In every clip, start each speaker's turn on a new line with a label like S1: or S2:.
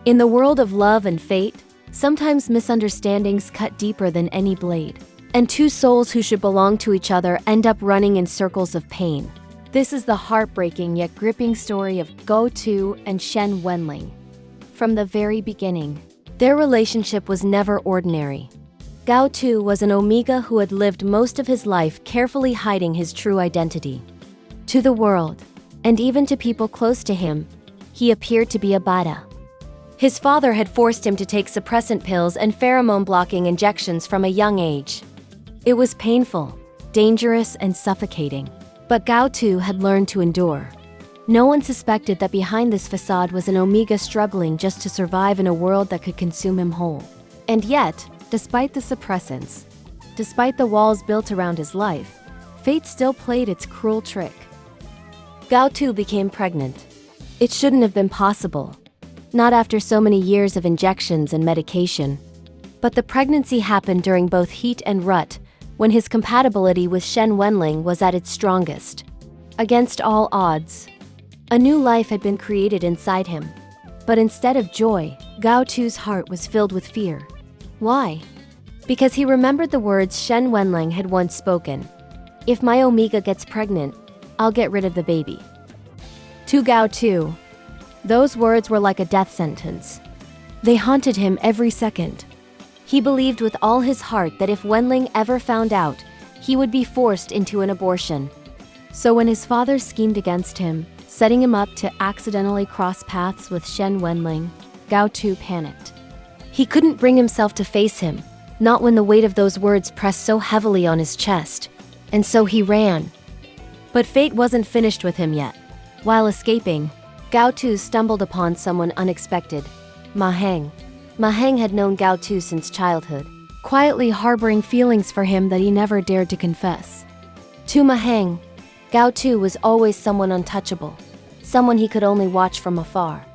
S1: In the world of love and fate, sometimes misunderstandings cut deeper than any blade, and two souls who should belong to each other end up running in circles of pain. This is the heartbreaking yet gripping story of Gao Tu and Shen Wenling. From the very beginning, their relationship was never ordinary. Gao Tu was an Omega who had lived most of his life carefully hiding his true identity. To the world, and even to people close to him, he appeared to be a beta. His father had forced him to take suppressant pills and pheromone-blocking injections from a young age. It was painful, dangerous, and suffocating. But Gao Tu had learned to endure. No one suspected that behind this facade was an Omega struggling just to survive in a world that could consume him whole. And yet, despite the suppressants, despite the walls built around his life, fate still played its cruel trick. Gao Tu became pregnant. It shouldn't have been possible. Not after so many years of injections and medication. But the pregnancy happened during both heat and rut, when his compatibility with Shen Wenling was at its strongest. Against all odds, a new life had been created inside him. But instead of joy, Gao Tu's heart was filled with fear. Why? Because he remembered the words Shen Wenlang had once spoken. If my Omega gets pregnant, I'll get rid of the baby. To Gao Tu, those words were like a death sentence. They haunted him every second. He believed with all his heart that if Wenling ever found out, he would be forced into an abortion. So when his father schemed against him, setting him up to accidentally cross paths with Shen Wenling, Gao Tu panicked. He couldn't bring himself to face him, not when the weight of those words pressed so heavily on his chest. And so he ran. But fate wasn't finished with him yet. While escaping, Gao Tu stumbled upon someone unexpected, Mahang. Mahang had known Gao Tu since childhood, quietly harboring feelings for him that he never dared to confess. To Mahang, Gao Tu was always someone untouchable, someone he could only watch from afar.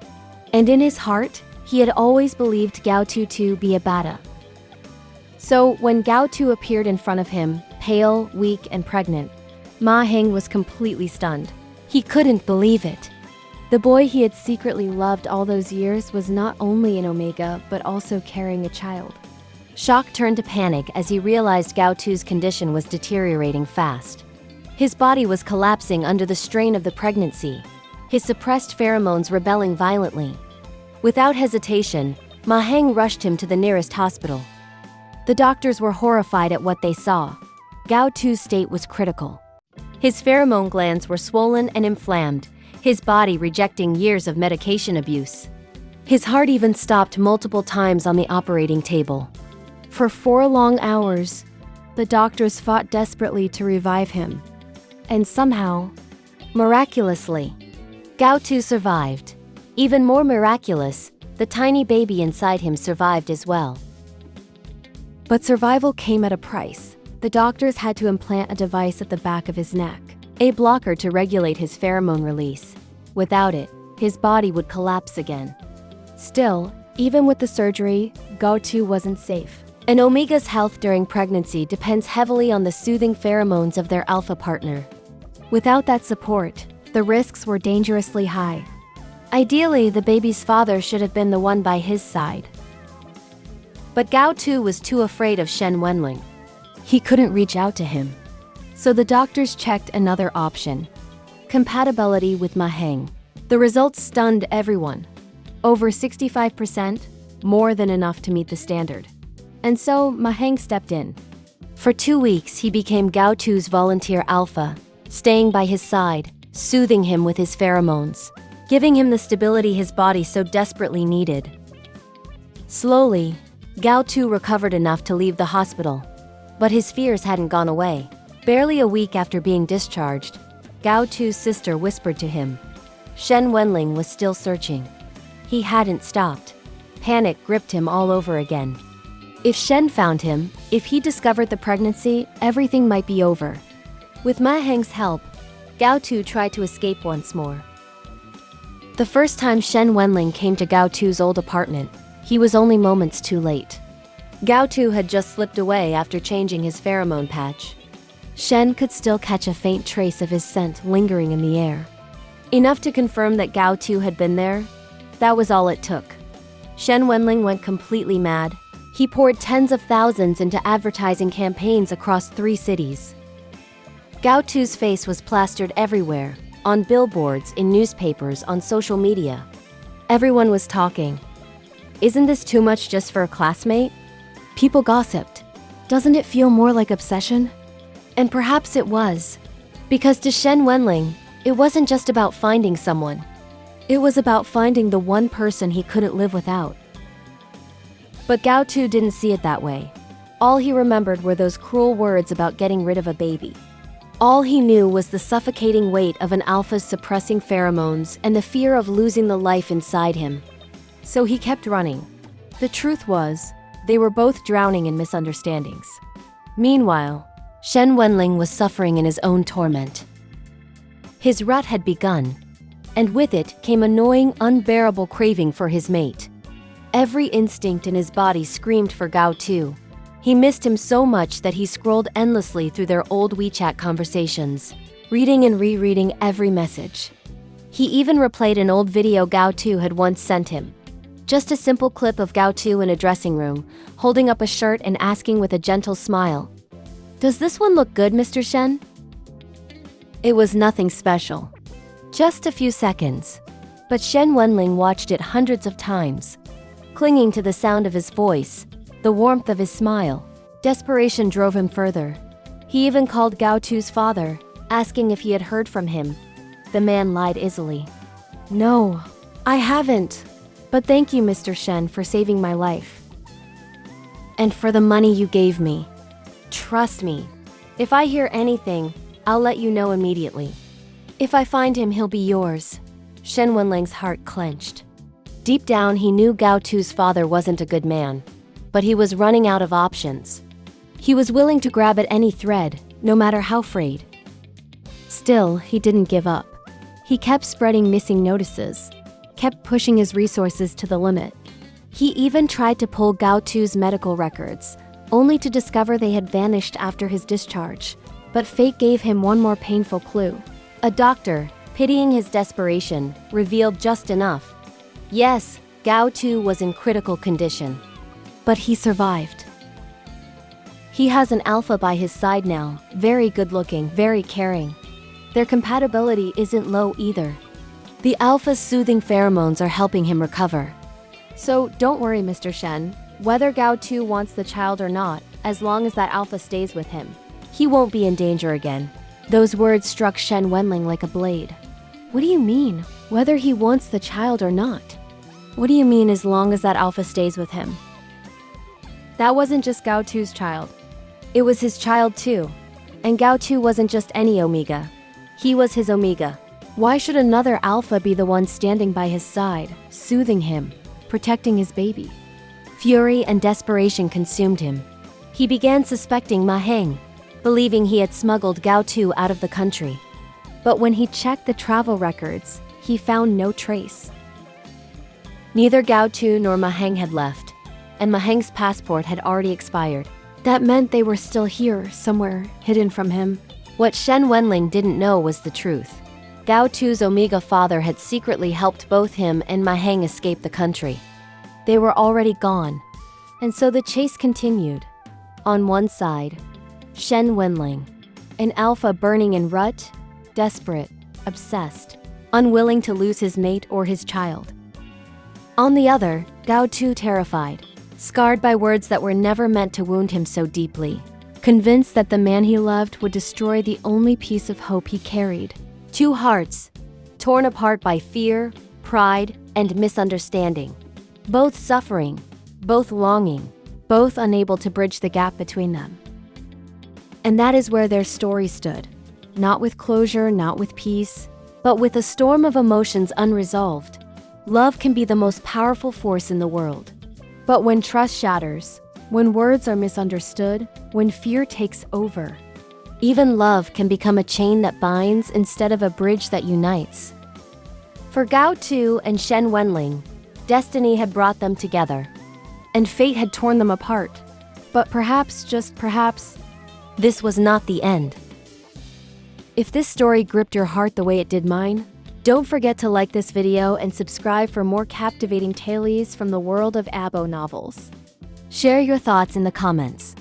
S1: And in his heart, he had always believed Gao Tu to be a beta. So when Gao Tu appeared in front of him, pale, weak, and pregnant, Mahang was completely stunned. He couldn't believe it. The boy he had secretly loved all those years was not only an Omega, but also carrying a child. Shock turned to panic as he realized Gao Tu's condition was deteriorating fast. His body was collapsing under the strain of the pregnancy, his suppressed pheromones rebelling violently. Without hesitation, Mahang rushed him to the nearest hospital. The doctors were horrified at what they saw. Gao Tu's state was critical. His pheromone glands were swollen and inflamed, his body rejecting years of medication abuse. His heart even stopped multiple times on the operating table. For 4 long hours, the doctors fought desperately to revive him. And somehow, miraculously, Gao Tu survived. Even more miraculous, the tiny baby inside him survived as well. But survival came at a price. The doctors had to implant a device at the back of his neck, a blocker to regulate his pheromone release. Without it, his body would collapse again. Still, even with the surgery, Gao Tu wasn't safe. An Omega's health during pregnancy depends heavily on the soothing pheromones of their alpha partner. Without that support, the risks were dangerously high. Ideally, the baby's father should have been the one by his side. But Gao Tu was too afraid of Shen Wenling. He couldn't reach out to him. So the doctors checked another option. Compatibility with Mahang. The results stunned everyone. Over 65%, more than enough to meet the standard. And so Mahang stepped in. For 2 weeks, he became Gao Tu's volunteer alpha, staying by his side, soothing him with his pheromones, giving him the stability his body so desperately needed. Slowly, Gao Tu recovered enough to leave the hospital. But his fears hadn't gone away. Barely a week after being discharged, Gao Tu's sister whispered to him. Shen Wenling was still searching. He hadn't stopped. Panic gripped him all over again. If Shen found him, if he discovered the pregnancy, everything might be over. With Mahang's help, Gao Tu tried to escape once more. The first time Shen Wenling came to Gao Tu's old apartment, he was only moments too late. Gao Tu had just slipped away after changing his pheromone patch. Shen could still catch a faint trace of his scent lingering in the air. Enough to confirm that Gao Tu had been there. That was all it took. Shen Wenling went completely mad. He poured tens of thousands into advertising campaigns across 3 cities. Gao Tu's face was plastered everywhere, on billboards, in newspapers, on social media. Everyone was talking. Isn't this too much just for a classmate? People gossiped. Doesn't it feel more like obsession? And perhaps it was. Because to Shen Wenling, it wasn't just about finding someone. It was about finding the one person he couldn't live without. But Gao Tu didn't see it that way. All he remembered were those cruel words about getting rid of a baby. All he knew was the suffocating weight of an alpha's suppressing pheromones and the fear of losing the life inside him. So he kept running. The truth was, they were both drowning in misunderstandings. Meanwhile, Shen Wenling was suffering in his own torment. His rut had begun, and with it came annoying, unbearable craving for his mate. Every instinct in his body screamed for Gao Tu. He missed him so much that he scrolled endlessly through their old WeChat conversations, reading and rereading every message. He even replayed an old video Gao Tu had once sent him. Just a simple clip of Gao Tu in a dressing room, holding up a shirt and asking with a gentle smile, "Does this one look good, Mr. Shen?" It was nothing special. Just a few seconds. But Shen Wenling watched it hundreds of times. Clinging to the sound of his voice, the warmth of his smile, desperation drove him further. He even called Gao Tu's father, asking if he had heard from him. The man lied easily. "No, I haven't. But thank you, Mr. Shen, for saving my life. And for the money you gave me. Trust me. If I hear anything, I'll let you know immediately. If I find him, he'll be yours." Shen Wenlang's heart clenched. Deep down, he knew Gao Tu's father wasn't a good man. But he was running out of options. He was willing to grab at any thread, no matter how frayed. Still, he didn't give up. He kept spreading missing notices, kept pushing his resources to the limit. He even tried to pull Gao Tu's medical records, only to discover they had vanished after his discharge. But fate gave him one more painful clue. A doctor, pitying his desperation, revealed just enough. Yes, Gao Tu was in critical condition. But he survived. He has an alpha by his side now, very good-looking, very caring. Their compatibility isn't low either. The alpha's soothing pheromones are helping him recover. So don't worry, Mr. Shen, whether Gao Tu wants the child or not, as long as that alpha stays with him, he won't be in danger again. Those words struck Shen Wenling like a blade. What do you mean, whether he wants the child or not? What do you mean, as long as that alpha stays with him? That wasn't just Gao Tu's child. It was his child too. And Gao Tu wasn't just any Omega. He was his Omega. Why should another alpha be the one standing by his side, soothing him, protecting his baby? Fury and desperation consumed him. He began suspecting Mahang, believing he had smuggled Gao Tu out of the country. But when he checked the travel records, he found no trace. Neither Gao Tu nor Mahang had left, and Mahang's passport had already expired. That meant they were still here, somewhere, hidden from him. What Shen Wenling didn't know was the truth. Gao Tu's Omega father had secretly helped both him and Mahang escape the country. They were already gone, and so the chase continued. On one side, Shen Wenling, an alpha burning in rut, desperate, obsessed, unwilling to lose his mate or his child. On the other, Gao Tu, terrified, scarred by words that were never meant to wound him so deeply, convinced that the man he loved would destroy the only piece of hope he carried. Two hearts, torn apart by fear, pride, and misunderstanding. Both suffering, both longing, both unable to bridge the gap between them. And that is where their story stood. Not with closure, not with peace, but with a storm of emotions unresolved. Love can be the most powerful force in the world. But when trust shatters, when words are misunderstood, when fear takes over, even love can become a chain that binds instead of a bridge that unites. For Gao Tu and Shen Wenling, destiny had brought them together, and fate had torn them apart. But perhaps, just perhaps, this was not the end. If this story gripped your heart the way it did mine, Don't forget to like this video and subscribe for more captivating tales from the world of ABO novels. Share your thoughts in the comments.